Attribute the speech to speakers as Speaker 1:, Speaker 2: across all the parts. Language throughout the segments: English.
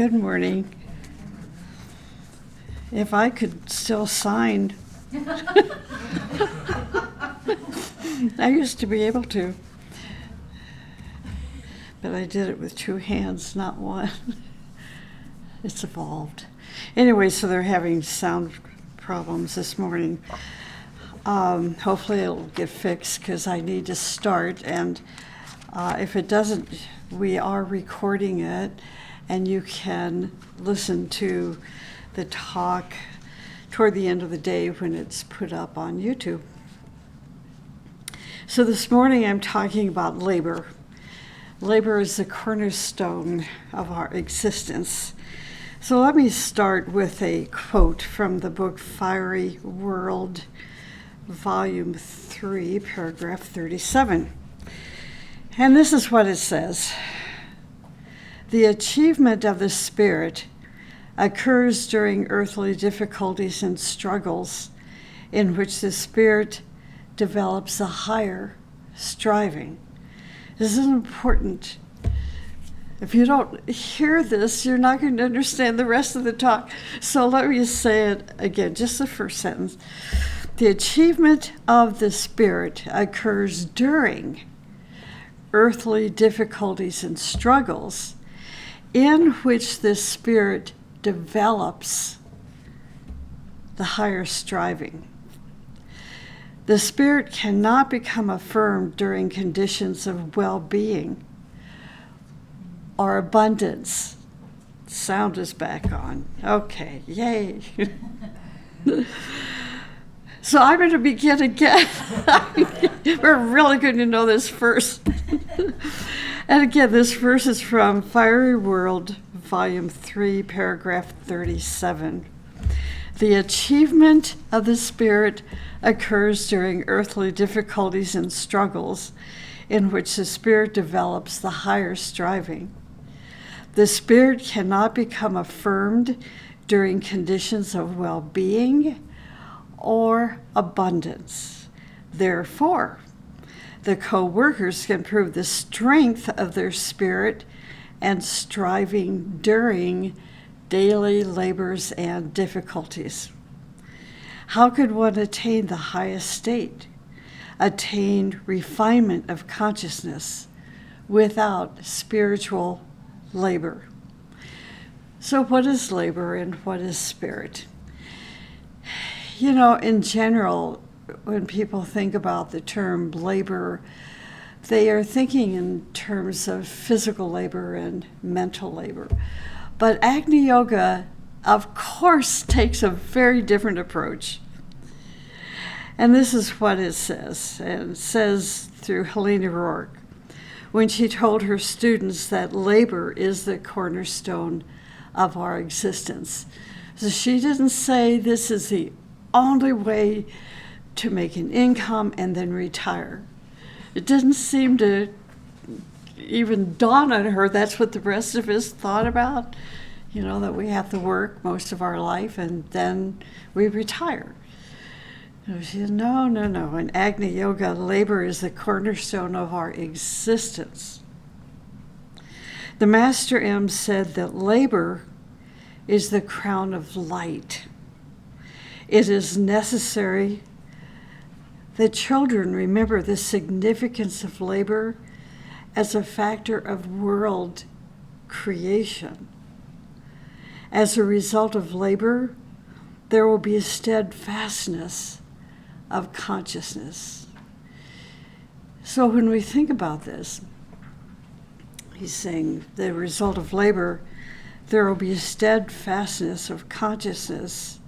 Speaker 1: Good morning. If I could still sign, I used to be able to, but I did it with two hands, not one. It's evolved. Anyway, so they're having sound problems this morning. Hopefully it'll get fixed because I need to start, and if it doesn't, we are recording it, and you can listen to the talk toward the end of the day when it's put up on YouTube. So this morning I'm talking about labor. Labor is the cornerstone of our existence. So let me start with a quote from the book Fiery World, Volume 3, paragraph 37. And this is what it says. The achievement of the Spirit occurs during earthly difficulties and struggles in which the Spirit develops a higher striving. This is important. If you don't hear this, you're not going to understand the rest of the talk. So let me say it again, just the first sentence. The achievement of the Spirit occurs during earthly difficulties and struggles in which the Spirit develops the higher striving. The Spirit cannot become affirmed during conditions of well-being or abundance. Sound is back on. Okay, yay. So I'm going to begin again. We're really going to know this first. And again, this verse is from Fiery World, Volume 3, paragraph 37. The achievement of the Spirit occurs during earthly difficulties and struggles in which the Spirit develops the higher striving. The Spirit cannot become affirmed during conditions of well-being or abundance. Therefore, the co-workers can prove the strength of their spirit and striving during daily labors and difficulties. How could one attain the highest state, attain refinement of consciousness without spiritual labor? So what is labor and what is spirit? You know, in general, when people think about the term labor, they are thinking in terms of physical labor and mental labor. But Agni Yoga, of course, takes a very different approach. And this is what it says. And it says through Helena Rourke, when she told her students that labor is the cornerstone of our existence. So she didn't say this is the only way to make an income and then retire. It didn't seem to even dawn on her that's what the rest of us thought about, you know, that we have to work most of our life and then we retire. You know, she said, no. In Agni Yoga, labor is the cornerstone of our existence. The Master M said that labor is the crown of light. It is necessary that children remember the significance of labor as a factor of world creation. As a result of labor, there will be a steadfastness of consciousness. So when we think about this, he's saying the result of labor, there will be a steadfastness of consciousness.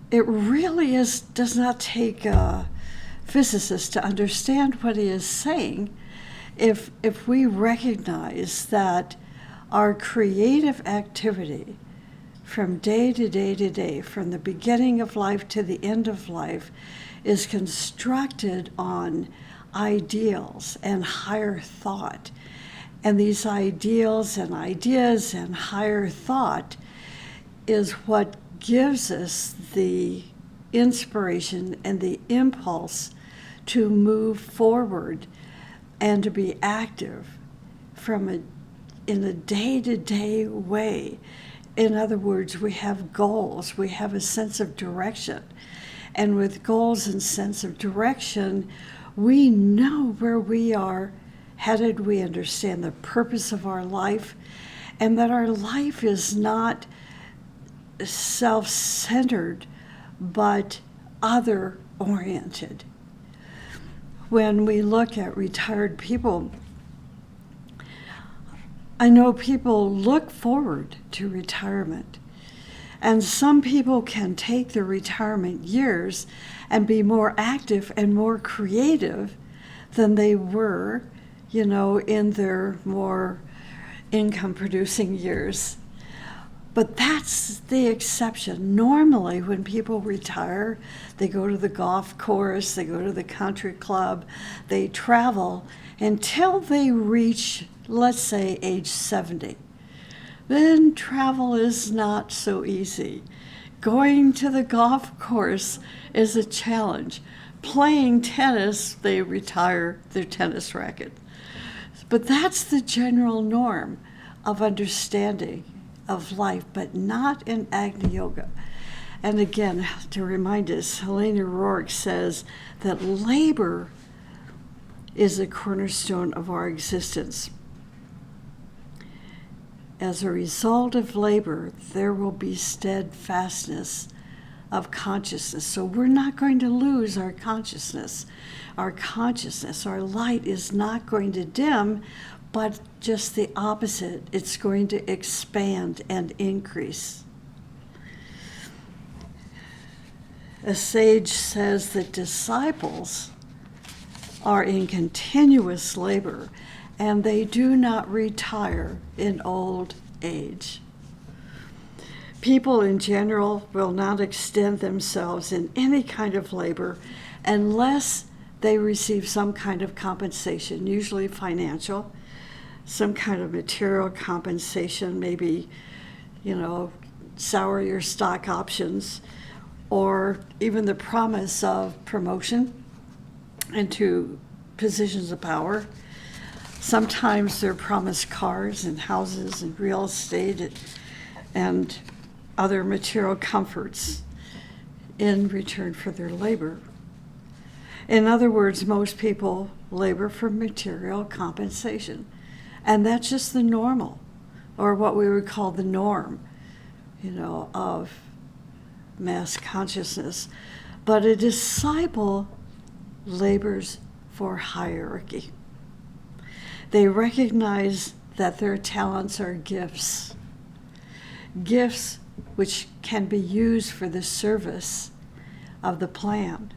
Speaker 1: It really does not take a physicist to understand what he is saying if we recognize that our creative activity from day to day to day, from the beginning of life to the end of life, is constructed on ideals and higher thought. And these ideals and ideas and higher thought is what gives us the inspiration and the impulse to move forward and to be active from a in a day-to-day way. In other words, we have goals, we have a sense of direction. And with goals and sense of direction, we know where we are headed, we understand the purpose of our life, and that our life is not self-centered, but other-oriented. When we look at retired people, I know people look forward to retirement. And some people can take their retirement years and be more active and more creative than they were, in their more income-producing years. But that's the exception. Normally, when people retire, they go to the golf course, they go to the country club, they travel until they reach, let's say, age 70. Then travel is not so easy. Going to the golf course is a challenge. Playing tennis, they retire their tennis racket. But that's the general norm of understanding of life, but not in Agni Yoga. And again, to remind us, Helena Rourke says that labor is a cornerstone of our existence. As a result of labor, there will be steadfastness of consciousness. So we're not going to lose our consciousness. Our consciousness, our light is not going to dim, but just the opposite. It's going to expand and increase. A sage says that disciples are in continuous labor, and they do not retire in old age. People in general will not extend themselves in any kind of labor unless they receive some kind of compensation, usually financial, some kind of material compensation, maybe, salary or stock options, or even the promise of promotion into positions of power. Sometimes they're promised cars and houses and real estate and other material comforts in return for their labor. In other words, most people labor for material compensation. And that's just the normal, or what we would call the norm, of mass consciousness. But a disciple labors for hierarchy. They recognize that their talents are gifts which can be used for the service of the plan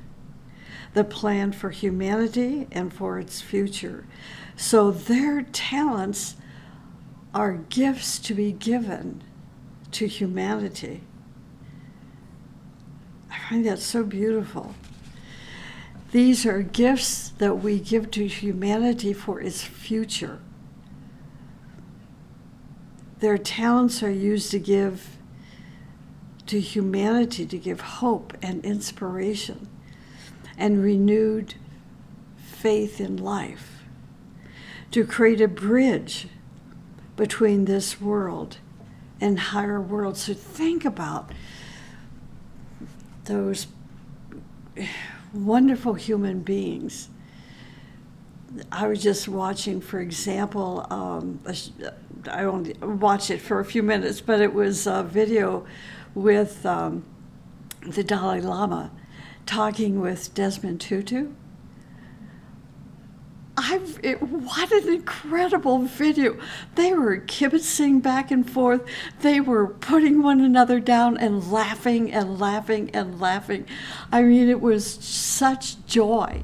Speaker 1: for humanity and for its future. So their talents are gifts to be given to humanity. I find that so beautiful. These are gifts that we give to humanity for its future. Their talents are used to give to humanity, to give hope and inspiration and renewed faith in life, to create a bridge between this world and higher worlds. So think about those wonderful human beings. I was just watching, for example, I only watched it for a few minutes, but it was a video with the Dalai Lama talking with Desmond Tutu. What an incredible video. They were kibitzing back and forth. They were putting one another down and laughing and laughing and laughing. I mean, it was such joy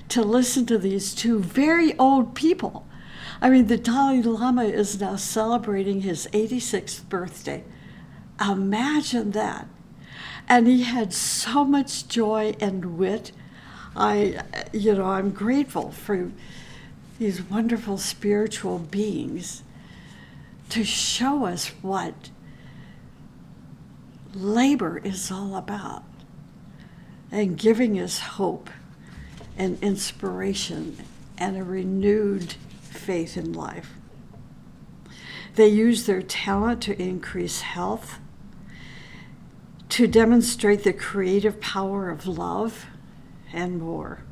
Speaker 1: to listen to these two very old people. I mean, the Dalai Lama is now celebrating his 86th birthday. Imagine that. And he had so much joy and wit. I'm grateful for these wonderful spiritual beings to show us what labor is all about and giving us hope and inspiration and a renewed faith in life. They use their talent to increase health, to demonstrate the creative power of love, and more.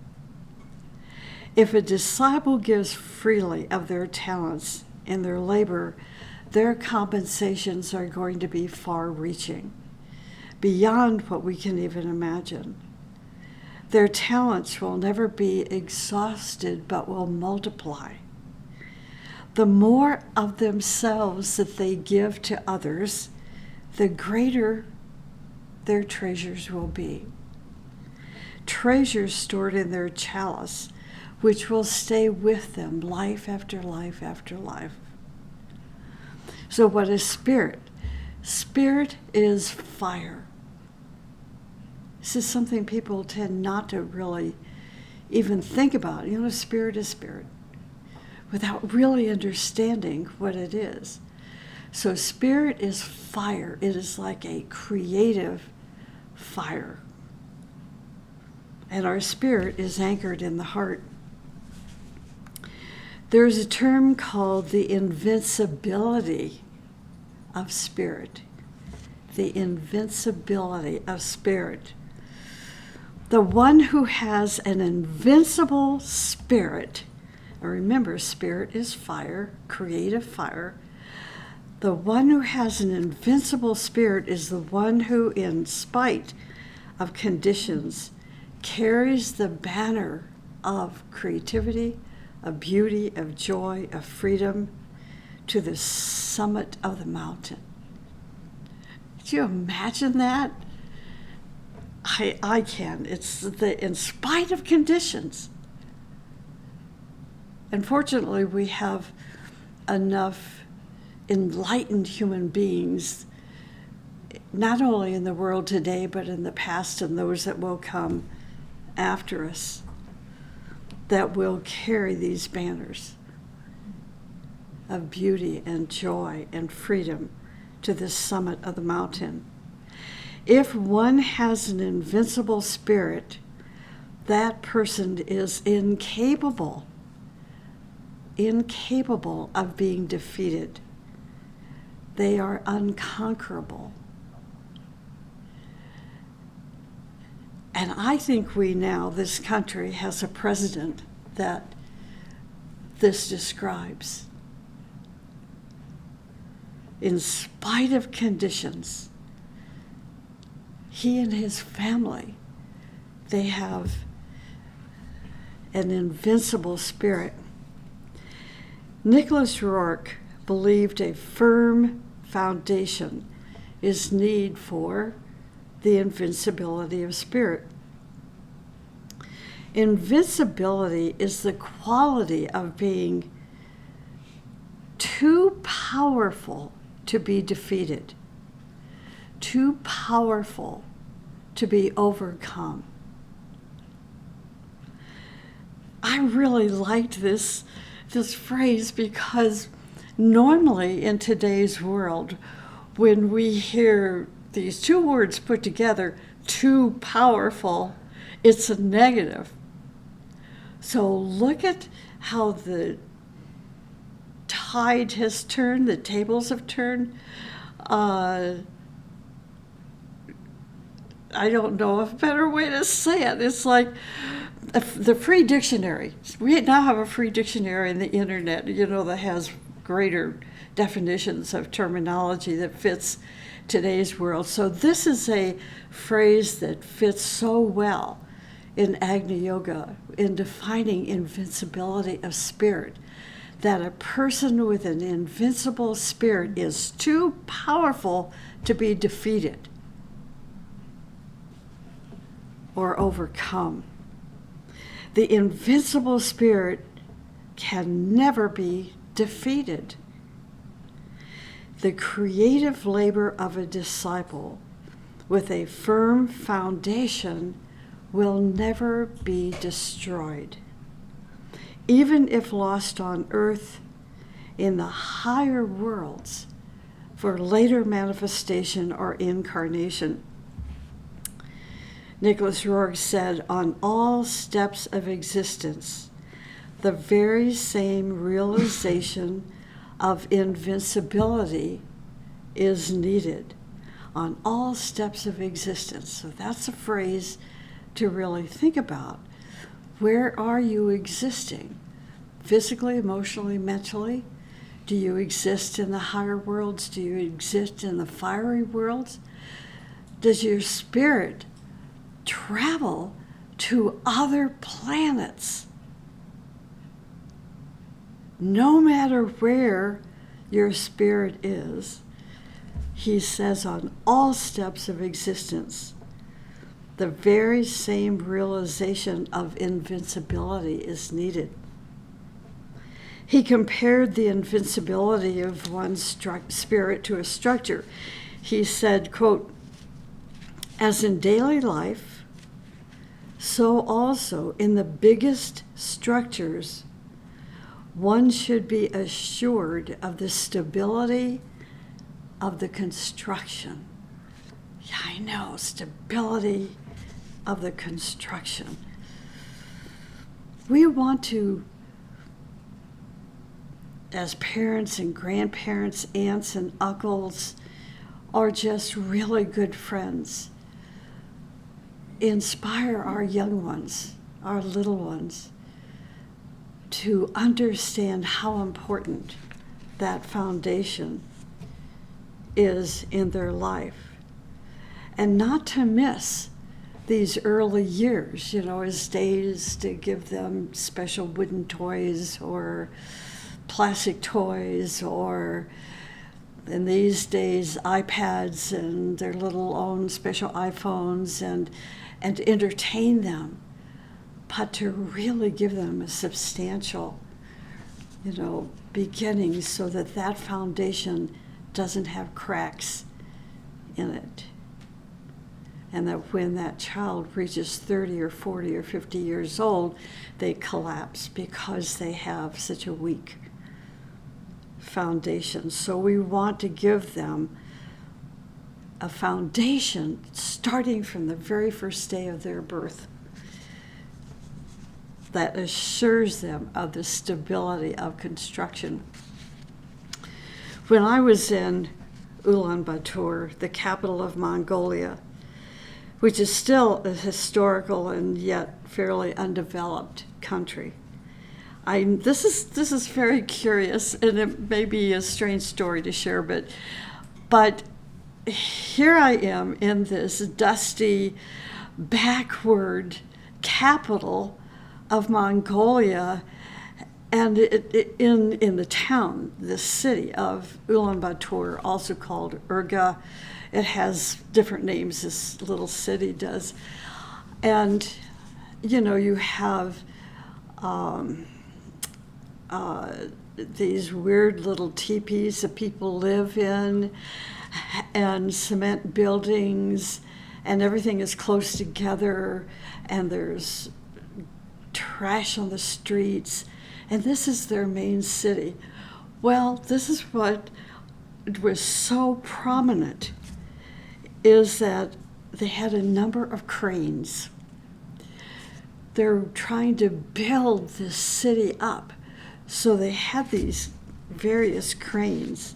Speaker 1: If a disciple gives freely of their talents in their labor, their compensations are going to be far-reaching, beyond what we can even imagine. Their talents will never be exhausted, but will multiply. The more of themselves that they give to others, the greater their treasures will be. Treasures stored in their chalice, which will stay with them life after life after life. So what is spirit? Spirit is fire. This is something people tend not to really even think about. Spirit is spirit, without really understanding what it is. So spirit is fire. It is like a creative fire. And our spirit is anchored in the heart. There's a term called the invincibility of spirit. The invincibility of spirit. The one who has an invincible spirit, and remember, spirit is fire, creative fire. The one who has an invincible spirit is the one who, in spite of conditions, carries the banner of creativity, of beauty, of joy, of freedom to the summit of the mountain. Could you imagine that? I can. It's in spite of conditions. Unfortunately, we have enough enlightened human beings, not only in the world today, but in the past and those that will come after us, that will carry these banners of beauty and joy and freedom to the summit of the mountain. If one has an invincible spirit, that person is incapable of being defeated. They are unconquerable. And I think this country has a president that this describes. In spite of conditions, he and his family, they have an invincible spirit. Nicholas Rourke believed a firm foundation is needed for the invincibility of spirit. Invincibility is the quality of being too powerful to be defeated, too powerful to be overcome. I really liked this phrase because normally in today's world, when we hear these two words put together, too powerful, it's a negative. So look at how the tide has turned, the tables have turned. I don't know a better way to say it. It's like the free dictionary. We now have a free dictionary in the internet, that has greater definitions of terminology that fits today's world. So this is a phrase that fits so well in Agni Yoga in defining invincibility of spirit, that a person with an invincible spirit is too powerful to be defeated or overcome. The invincible spirit can never be defeated. The creative labor of a disciple with a firm foundation will never be destroyed. Even if lost on earth, in the higher worlds, for later manifestation or incarnation. Nicholas Rourke said, on all steps of existence, the very same realization of invincibility is needed on all steps of existence. So that's a phrase to really think about. Where are you existing? Physically, emotionally, mentally? Do you exist in the higher worlds? Do you exist in the fiery worlds? Does your spirit travel to other planets? No matter where your spirit is, he says on all steps of existence, the very same realization of invincibility is needed. He compared the invincibility of one's spirit to a structure. He said, quote, as in daily life, so also in the biggest structures, one should be assured of the stability of the construction. Yeah, I know, stability of the construction. We want to, as parents and grandparents, aunts and uncles, or just really good friends, inspire our young ones, our little ones, to understand how important that foundation is in their life, and not to miss these early years, as days to give them special wooden toys or plastic toys, or in these days iPads and their little own special iPhones, and to entertain them, but to really give them a substantial beginning, so that that foundation doesn't have cracks in it, and that when that child reaches 30 or 40 or 50 years old, they collapse because they have such a weak foundation. So we want to give them a foundation starting from the very first day of their birth that assures them of the stability of construction. When I was in Ulaanbaatar, the capital of Mongolia, which is still a historical and yet fairly undeveloped country, this is very curious, and it may be a strange story to share, but here I am in this dusty, backward capital of Mongolia, and in the town, the city of Ulaanbaatar, also called Urga. It has different names, this little city does. And, you have these weird little teepees that people live in, and cement buildings, and everything is close together, and there's trash on the streets, and this is their main city. Well, this is what was so prominent, is that they had a number of cranes. They're trying to build this city up, so they had these various cranes,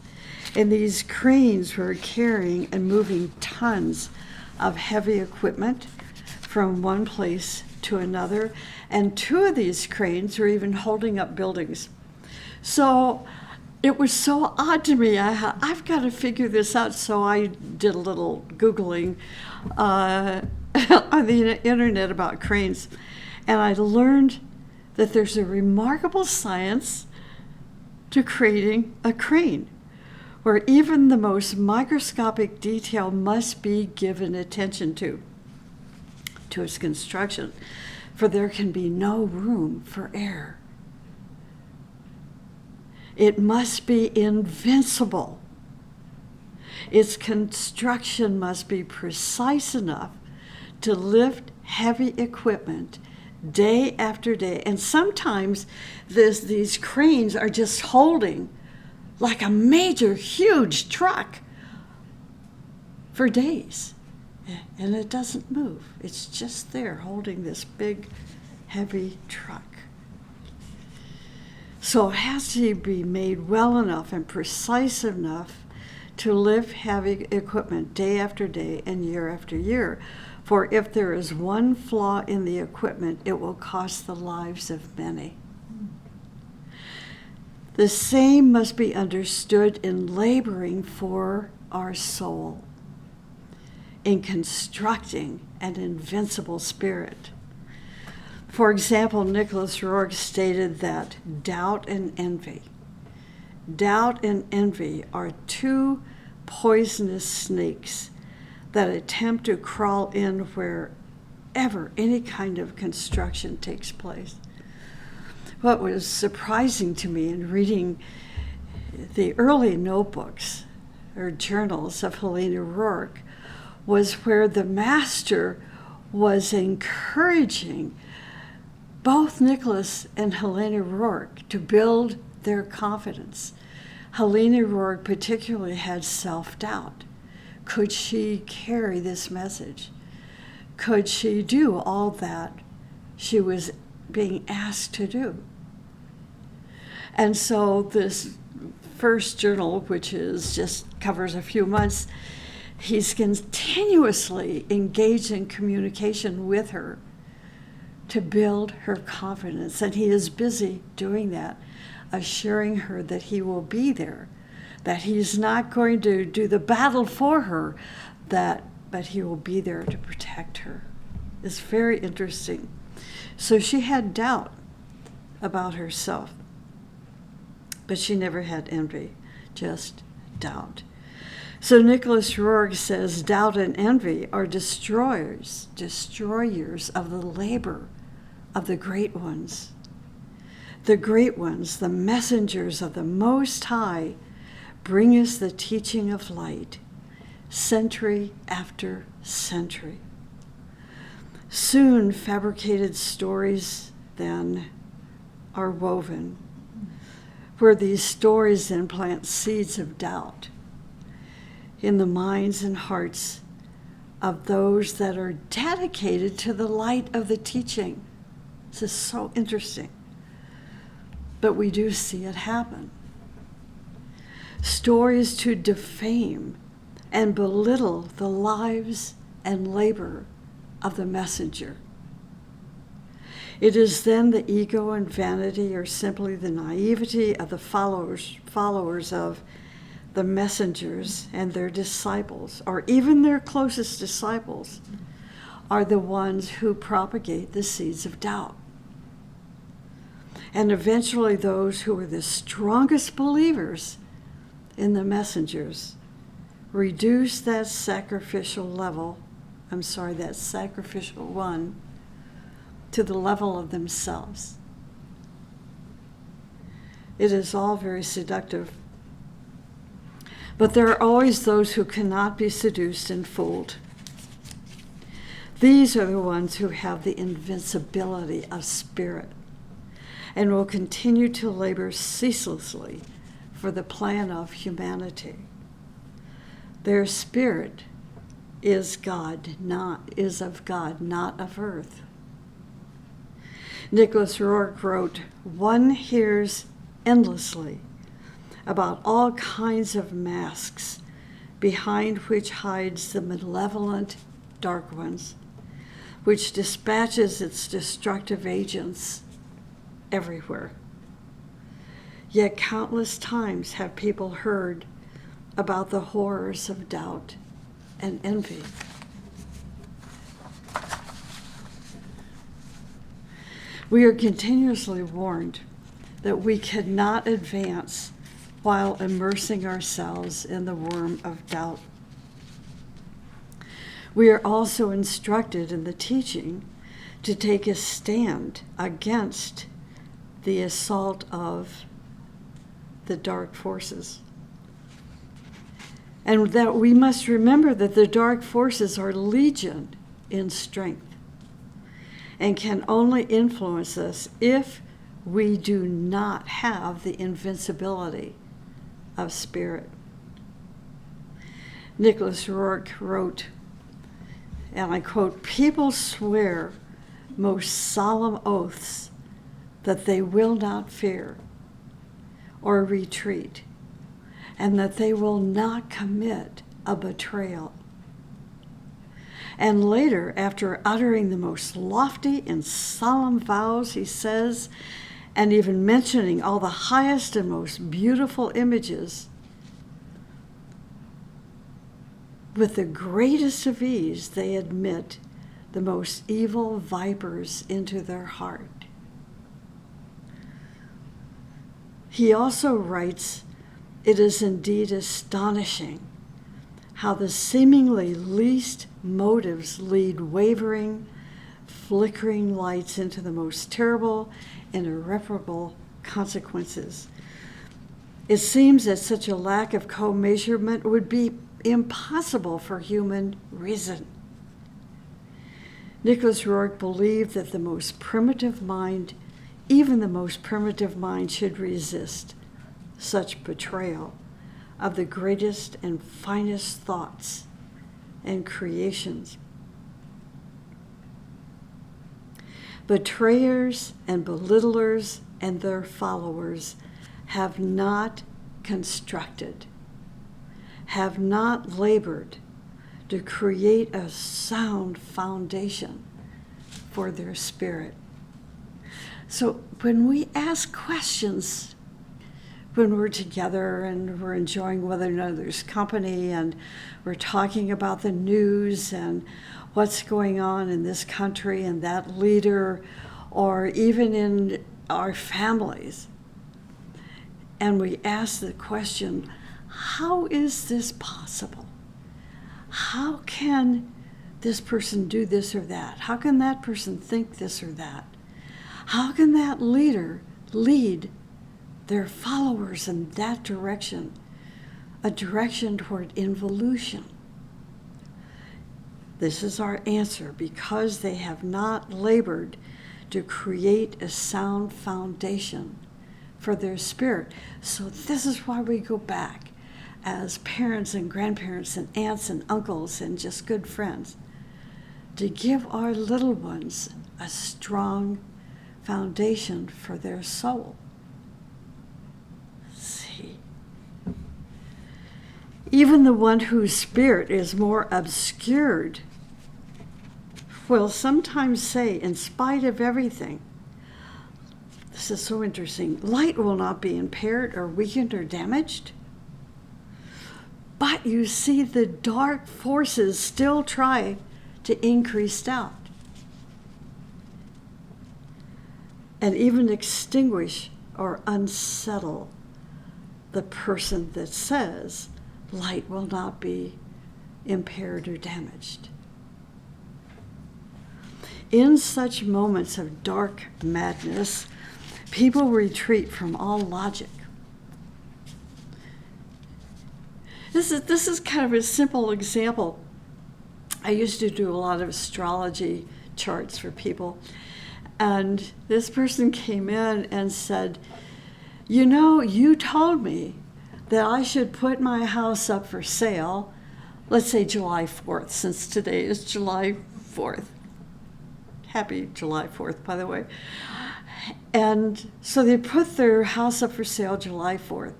Speaker 1: and these cranes were carrying and moving tons of heavy equipment from one place to another, and two of these cranes were even holding up buildings. So it was so odd to me. I've got to figure this out. So I did a little Googling on the internet about cranes, and I learned that there's a remarkable science to creating a crane, where even the most microscopic detail must be given attention to its construction, for there can be no room for error. It must be invincible. Its construction must be precise enough to lift heavy equipment day after day. And sometimes these cranes are just holding like a major, huge truck for days. And it doesn't move. It's just there holding this big, heavy truck. So it has to be made well enough and precise enough to lift heavy equipment day after day and year after year. For if there is one flaw in the equipment, it will cost the lives of many. The same must be understood in laboring for our soul, in constructing an invincible spirit. For example, Nicholas Rourke stated that doubt and envy are two poisonous snakes that attempt to crawl in wherever any kind of construction takes place. What was surprising to me in reading the early notebooks or journals of Helena Rourke was where the master was encouraging both Nicholas and Helena Rourke to build their confidence. Helena Rourke particularly had self-doubt. Could she carry this message? Could she do all that she was being asked to do? And so this first journal, which is just covers a few months, he's continuously engaged in communication with her to build her confidence. And he is busy doing that, assuring her that he will be there, that he's not going to do the battle for her, but he will be there to protect her. It's very interesting. So she had doubt about herself, but she never had envy, just doubt. So Nicholas Rourke says doubt and envy are destroyers of the labor of the great ones. The great ones, the messengers of the Most High, bring us the teaching of light, century after century. Soon fabricated stories then are woven, where these stories then plant seeds of doubt in the minds and hearts of those that are dedicated to the light of the teaching. This is so interesting. But we do see it happen. Stories to defame and belittle the lives and labor of the messenger. It is then the ego and vanity, or simply the naivety of the followers of the messengers and their disciples, or even their closest disciples, are the ones who propagate the seeds of doubt. And eventually those who are the strongest believers in the messengers reduce that sacrificial one to the level of themselves. It is all very seductive. But there are always those who cannot be seduced and fooled. These are the ones who have the invincibility of spirit and will continue to labor ceaselessly for the plan of humanity. Their spirit is of God, not of earth. Nicholas Rourke wrote, "One hears endlessly about all kinds of masks behind which hides the malevolent dark ones, which dispatches its destructive agents everywhere. Yet countless times have people heard about the horrors of doubt and envy." We are continuously warned that we cannot advance while immersing ourselves in the worm of doubt. We are also instructed in the teaching to take a stand against the assault of the dark forces. And that we must remember that the dark forces are legion in strength and can only influence us if we do not have the invincibility of spirit. Nicholas Rourke wrote, and I quote, "People swear most solemn oaths that they will not fear, or retreat, and that they will not commit a betrayal. And later, after uttering the most lofty and solemn vows, he says, and even mentioning all the highest and most beautiful images, with the greatest of ease, they admit the most evil vipers into their heart. He also writes, "It is indeed astonishing how the seemingly least motives lead wavering, flickering lights into the most terrible and irreparable consequences. It seems that such a lack of co-measurement would be impossible for human reason." Nicholas Roerich believed that the most primitive mind, even the most primitive mind, should resist such betrayal of the greatest and finest thoughts and creations. Betrayers and belittlers and their followers have not constructed, have not labored to create a sound foundation for their spirit. So when we ask questions, when we're together and we're enjoying one another's company and we're talking about the news and what's going on in this country and that leader, or even in our families, and we ask the question, how is this possible? How can this person do this or that? How can that person think this or that? How can that leader lead their followers in that direction, a direction toward involution? This is our answer: because they have not labored to create a sound foundation for their spirit. So this is why we go back as parents and grandparents and aunts and uncles and just good friends, to give our little ones a strong foundation for their soul. See, even the one whose spirit is more obscured will sometimes say, in spite of everything, this is so interesting, light will not be impaired or weakened or damaged. But you see, the dark forces still try to increase doubt and even extinguish or unsettle the person that says light will not be impaired or damaged. In such moments of dark madness, people retreat from all logic. This is kind of a simple example. I used to do a lot of astrology charts for people, and this person came in and said, "You know, you told me that I should put my house up for sale, let's say July 4th, since today is July 4th. Happy July 4th, by the way." And so they put their house up for sale July 4th.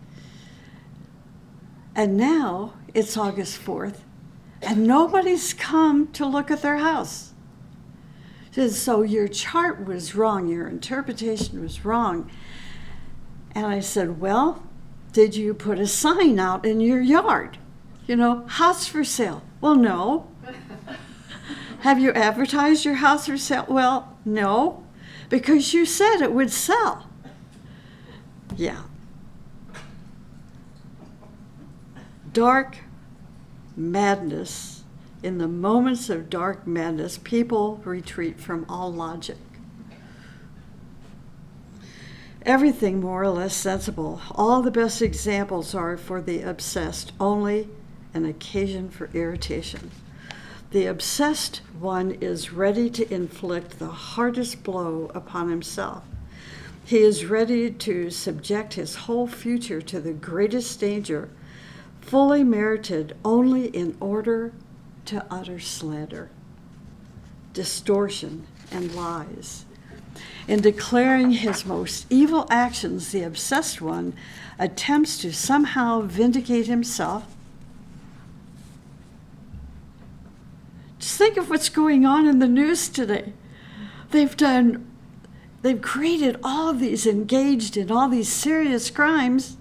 Speaker 1: And now it's August 4th, and nobody's come to look at their house. So your chart was wrong, your interpretation was wrong. And I said, "Well, did you put a sign out in your yard? You know, house for sale." "Well, no." "Have you advertised your house for sale?" "Well, no, because you said it would sell." Yeah. Dark madness. In the moments of dark madness, people retreat from all logic. Everything more or less sensible. All the best examples are for the obsessed, only an occasion for irritation. The obsessed one is ready to inflict the hardest blow upon himself. He is ready to subject his whole future to the greatest danger, fully merited only in order to utter slander, distortion, and lies. In declaring his most evil actions, the obsessed one attempts to somehow vindicate himself. Just think of what's going on in the news today. They've created all of these, engaged in all these serious crimes,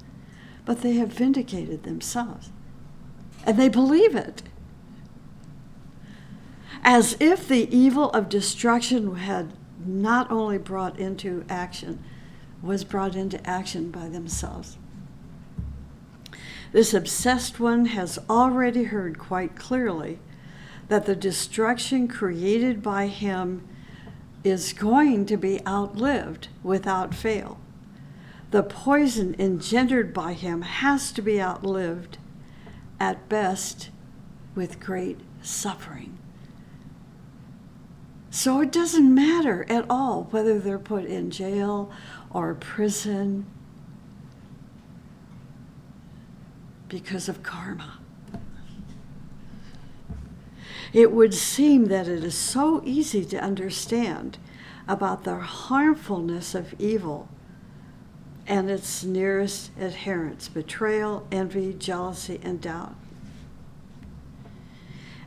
Speaker 1: but they have vindicated themselves. And they believe it. As if the evil of destruction had not only was brought into action by themselves. This obsessed one has already heard quite clearly that the destruction created by him is going to be outlived without fail. The poison engendered by him has to be outlived, at best, with great suffering. So it doesn't matter at all whether they're put in jail or prison because of karma. It would seem that it is so easy to understand about the harmfulness of evil and its nearest adherents: betrayal, envy, jealousy, and doubt.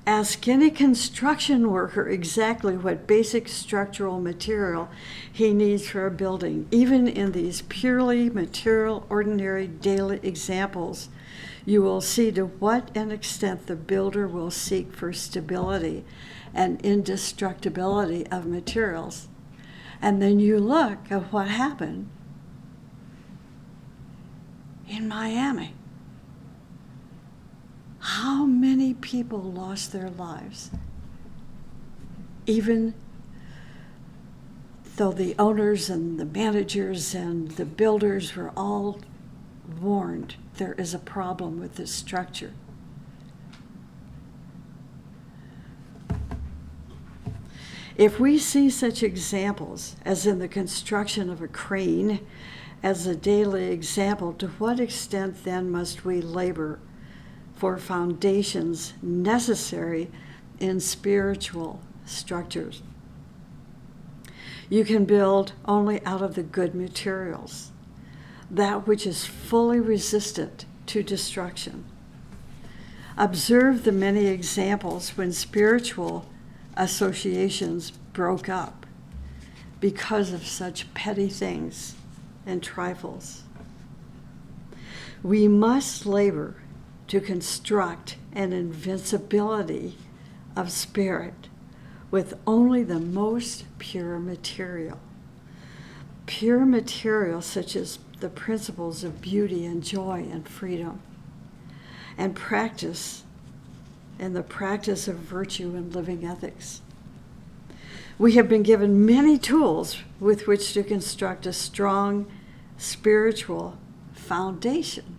Speaker 1: Ask any construction worker exactly what basic structural material he needs for a building. Even in these purely material, ordinary daily examples, you will see to what an extent the builder will seek for stability and indestructibility of materials. And then you look at what happened in Miami. How many people lost their lives, even though the owners and the managers and the builders were all warned there is a problem with this structure. If we see such examples as in the construction of a crane as a daily example, to what extent then must we labor for foundations necessary in spiritual structures? You can build only out of the good materials, that which is fully resistant to destruction. Observe the many examples when spiritual associations broke up because of such petty things and trifles. We must labor to construct an invincibility of spirit with only the most pure material. Pure material such as the principles of beauty and joy and freedom, and the practice of virtue and living ethics. We have been given many tools with which to construct a strong spiritual foundation.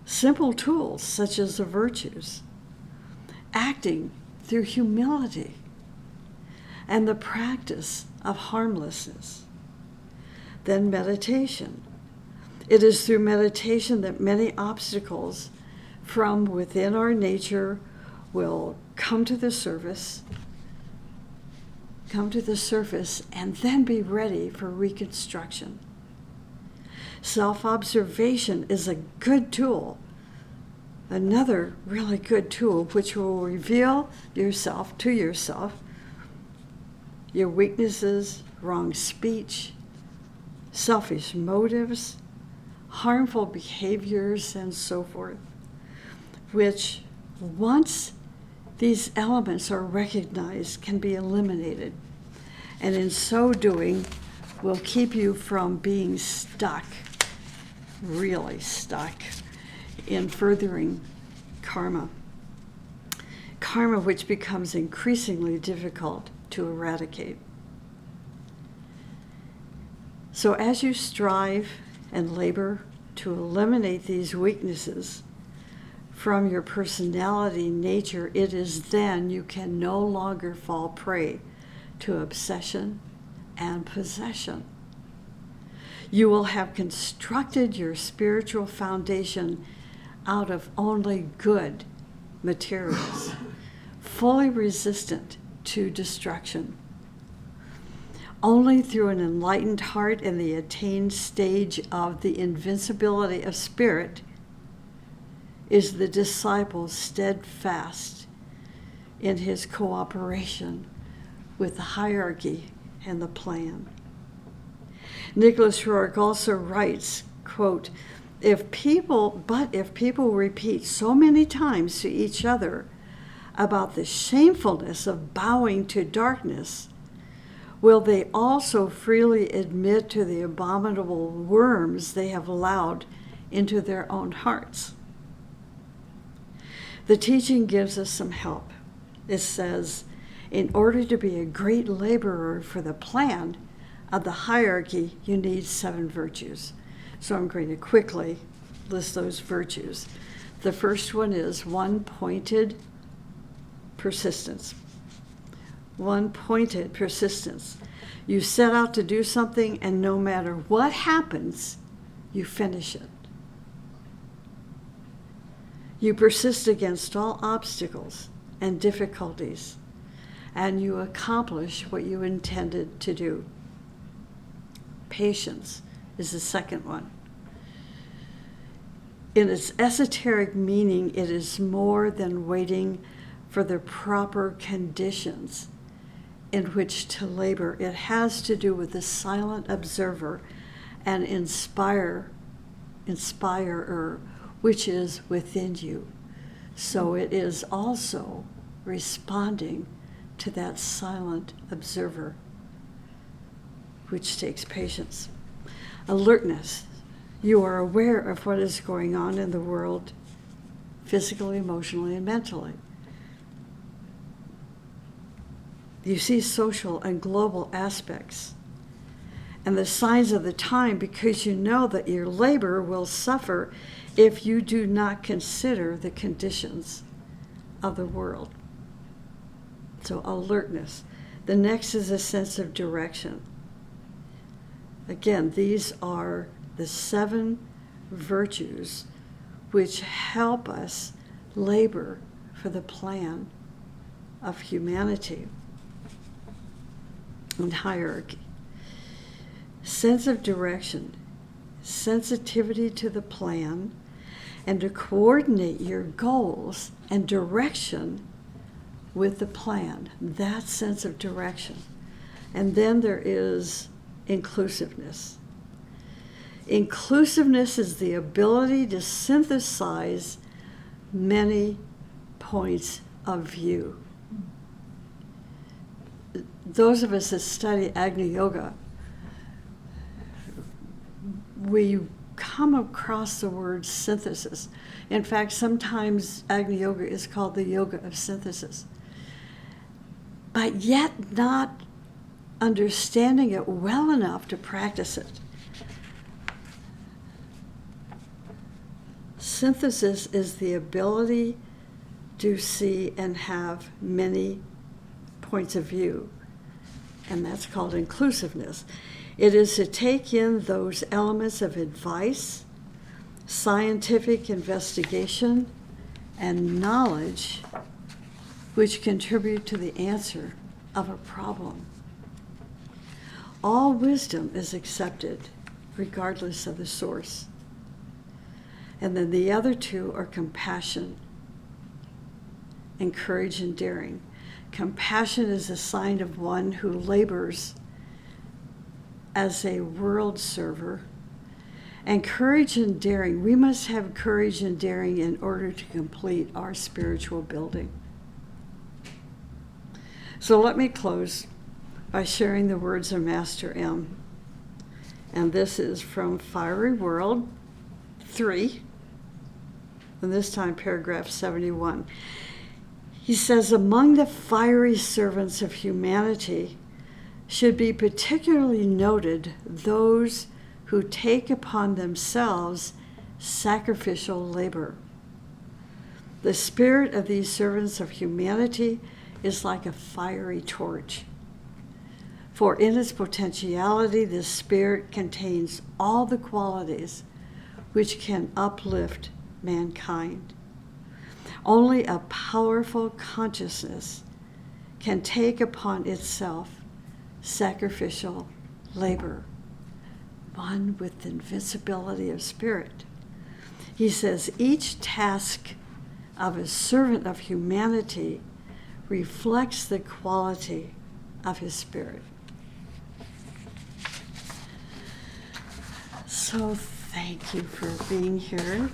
Speaker 1: Simple tools such as the virtues, acting through humility, and the practice of harmlessness. Then meditation. It is through meditation that many obstacles from within our nature will come to the surface, and then be ready for reconstruction. Self-observation is a good tool, another really good tool, which will reveal yourself to yourself, your weaknesses, wrong speech, selfish motives, harmful behaviors, and so forth, which, once these elements are recognized, can be eliminated, and in so doing will keep you from being stuck, really stuck, in furthering karma which becomes increasingly difficult to eradicate. So as you strive and labor to eliminate these weaknesses from your personality nature, it is then you can no longer fall prey to obsession and possession. You will have constructed your spiritual foundation out of only good materials, fully resistant to destruction. Only through an enlightened heart and the attained stage of the invincibility of spirit is the disciple steadfast in his cooperation with the hierarchy and the plan. Nicholas Rourke also writes, quote, if people repeat so many times to each other about the shamefulness of bowing to darkness, will they also freely admit to the abominable worms they have allowed into their own hearts? The teaching gives us some help. It says, in order to be a great laborer for the plan of the hierarchy, you need 7 virtues. So I'm going to quickly list those virtues. The first one is one-pointed persistence. One-pointed persistence. You set out to do something, and no matter what happens, you finish it. You persist against all obstacles and difficulties, and you accomplish what you intended to do. Patience is the second one. In its esoteric meaning, it is more than waiting for the proper conditions in which to labor. It has to do with the silent observer and inspirer, which is within you. So it is also responding to that silent observer, which takes patience. Alertness. You are aware of what is going on in the world, physically, emotionally, and mentally. You see social and global aspects and the signs of the time, because you know that your labor will suffer if you do not consider the conditions of the world. So alertness. The next is a sense of direction. Again, these are the 7 virtues which help us labor for the plan of humanity and hierarchy. Sense of direction, sensitivity to the plan, and to coordinate your goals and direction with the plan. That sense of direction. And then there is inclusiveness. Inclusiveness is the ability to synthesize many points of view. Those of us that study Agni Yoga, we come across the word synthesis. In fact, sometimes Agni Yoga is called the yoga of synthesis. But yet not understanding it well enough to practice it. Synthesis is the ability to see and have many points of view, and that's called inclusiveness. It is to take in those elements of advice, scientific investigation, and knowledge which contribute to the answer of a problem. All wisdom is accepted, regardless of the source. And then the other 2 are compassion and courage and daring. Compassion is a sign of one who labors as a world server. And courage and daring, we must have courage and daring in order to complete our spiritual building. So let me close by sharing the words of Master M. And this is from Fiery World 3, and this time paragraph 71. He says, among the fiery servants of humanity should be particularly noted those who take upon themselves sacrificial labor. The spirit of these servants of humanity is like a fiery torch. For in its potentiality, this spirit contains all the qualities which can uplift mankind. Only a powerful consciousness can take upon itself sacrificial labor, one with invincibility of spirit. He says, each task of a servant of humanity reflects the quality of his spirit. So thank you for being here.